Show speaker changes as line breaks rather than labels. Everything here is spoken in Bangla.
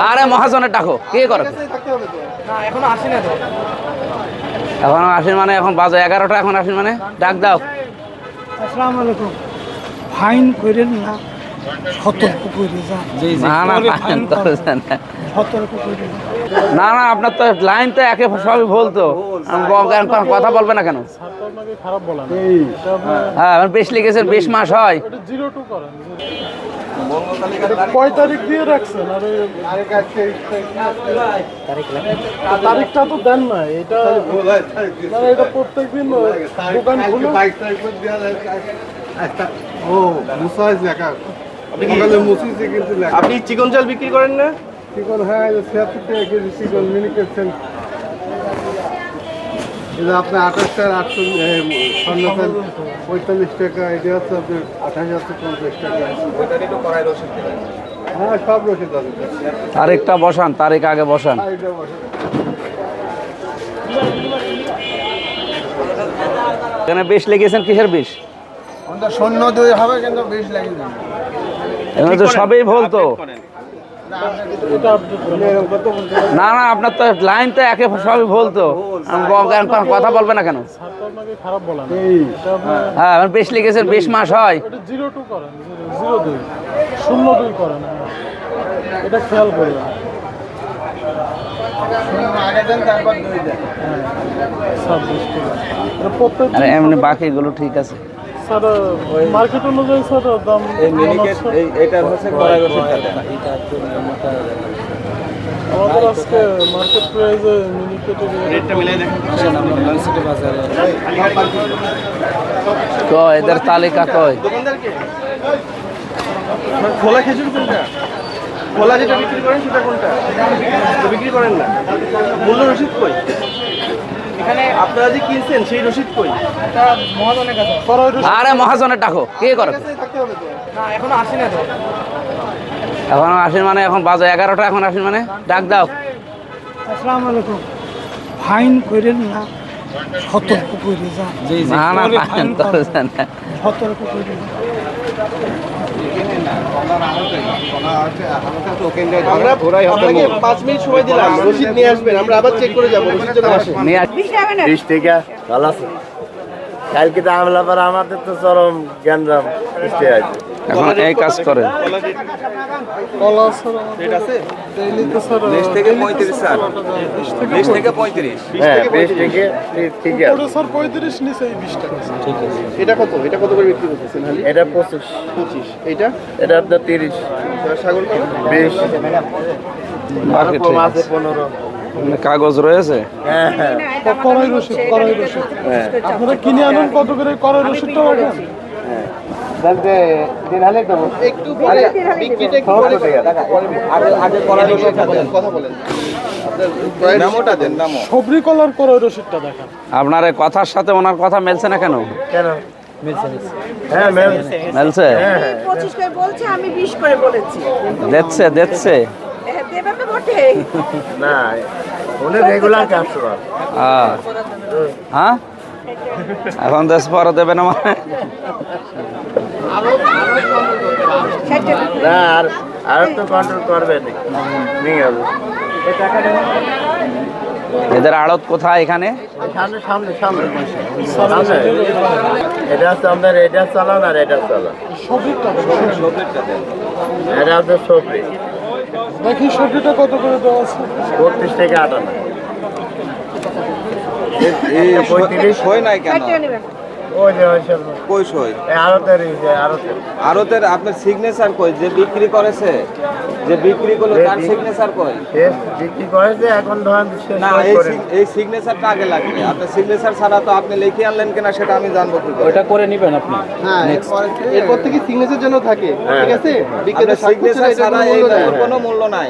আরে মহাজনের ডাকো, কে করে?
না এখনো আসি না তো।
এখন আসেন মানে এখন বাজে 11টা, এখন আসেন মানে ডাক দাও।
আসসালামু আলাইকুম। ফাইন করেন না, সতর্ক করে যান।
না না
পরে
ফাইন
ফাইন
করেছেন না।
সতর্ক করে যান।
না না, আপনার তো লাইন তো একে সবই বলতো, কথা বলবে না কেন?
খারাপ বলা না।
হ্যাঁ, এখন 20 লিখেছেন, 20 মাস হয়।
জিরো টু করেন। কয় তারিখ দিয়ে রাখছেন? তারিখটা তো দেন না। এটা এটা প্রত্যেকদিন দোকান খুলে
আপনি চিকন চাল বিক্রি করেন না?
চিকন, হ্যাঁ 76 টাকা কেজি চিকন মিনিকেট সেল। এটা আপনার 28,800 45 টাকা। এটা হচ্ছে আপনার 28,50 টাকা। হ্যাঁ সব রসিদ আছে।
তারিখটা বসান, তারিখ আগে বসান। এখানে 20 লিখেছেন, কিসের 20?
শূন্য দুই হবে কিন্তু 20 লাগে না।
এখানে তো সবই বলতো। না না, আপনার তো লাইন তো একে সবই বলতো, কথা বলবে না কেন?
খারাপ বলা না।
হ্যাঁ, এখন 20 লিখেছেন, 20 মাস হয়।
জিরো টু করেন, জিরো দুই, শূন্য দুই করেন। এটা খেয়াল করবেন।
আরে এমনি বাকিগুলো ঠিক আছে।
স্যার মার্কেট অনুযায়ী স্যার দাম
এটা হচ্ছে কড়াই রসিদটা দেন।
আমাদের আজকে মার্কেট প্রাইসে মিনিকেটে
রেটটা মিলাই দেখেন।
কয় এদের তালিকা কয়?
দোকানদার কে? খোলা খেজুর কোনটা? খোলা যেটা বিক্রি করেন সেটা কোনটা? তো বিক্রি করেন না। মূল্য রসিদ কই? এখানে আপনারা যে কিনছেন সেই রসিদ কই? এটা মহাজনের কাছে।
আরে মহাজনের ডাকো, কে করে?
না এখনো আসি না তো।
এখন আসেন মানে এখন বাজে 11টা, এখন আসেন মানে ডাক দাও।
আসসালামু আলাইকুম। ফাইন করেন না, সতর্ক করে যান।
না না
পরে
ফাইন করেছেন না।
সতর্ক করে যান।
আমরা আপনাকে 5 মিনিট সময় দিলাম, রসিদ নিয়ে আসবেন, আমরা আবার চেক করে যাবো। রসিদ জন্য আসেন।
নিয়ে আস-
20 টাকা ভালো আছে। কালকে তো আমলা পর আমাদের তো চরম গ্যাঞ্জাম সৃষ্টি হয়েছে।
এখন এই কাজ করেন।
কলা স্যার
রেট আছে?
ডেইলিতে স্যার
20 থেকে 35 স্যার। 20 থেকে 35।
হ্যাঁ 20 টাকা ঠিক আছে।
ওটা স্যার 35 নিচে 20 টাকা। ঠিক আছে।
এটা কত? এটা কত করে বিক্রি করতেছেন হালি?
এটা 25,
25। এইটা?
এটা আপনার 30,
ছাগল কত?
20,
বাকি ঠিক
মাঝে
আছে।
15।
মানে কাগজ রয়েছে।
হ্যাঁ হ্যাঁ
কড়াই রসিদ, কড়াই রসিদ। আপনারা কিনে আনুন, কত করে কড়াই রসিদটা রাখেন।
একটু পরে বিক্রিটা একটু পরে আগে করার রসিদটা দেন, কথা বলেন। আপনার নামটা দেন, নামও।
সবরি কলার কড়াই রসিদটা দেখান।
আপনার এই কথার সাথে ওনার কথা মেলছে না কেন?
কেন? হ্যাঁ ম্যাম
মেলছে?
25 করে বলছে, আমি 20 করে বলেছি।
দেখছে দেখছে।
দেবে তো বটে।
না উনি রেগুলার কাস্টমার।
হ্যাঁ, এখন 10 পরে দেবে না মানে?
না আর তো কন্ট্রোল করবে না। ঠিক আছে।
এদের আড়ত কোথায় এখানে?
সামনে সামনে সামনে সামনে। এটা হচ্ছে আপনার এটা চালান আর এটা চালান।
সবরিটা
এটা আপনার সবজি
দেখি, সবরিটা কত করে দেওয়া আছে?
32 থেকে 58।
এই 35 হয় নাই কেন?
ওই যে ওই সব
কই সই?
আরতের
আরতের আপনার সিগনেচার কই? যে বিক্রি করেছে, যে বিক্রি করলো তার সিগনেচার কই?
বিক্রি করেছে এখন ধরেন
না, এই সিগনেচারটা আগে লাগবে। আপনার সিগনেচার ছাড়া তো আপনি লিখে আনলেন কিনা সেটা আমি জানবো কি করে?
ওইটা করে নেবেন আপনি।
হ্যাঁ, এরপর থেকে সিগনেচার জন্য থাকে, ঠিক আছে? বিক্রেতা
সিগনেচার
ছাড়া
ছাড়া
এর
এই
কোনো মূল্য নাই।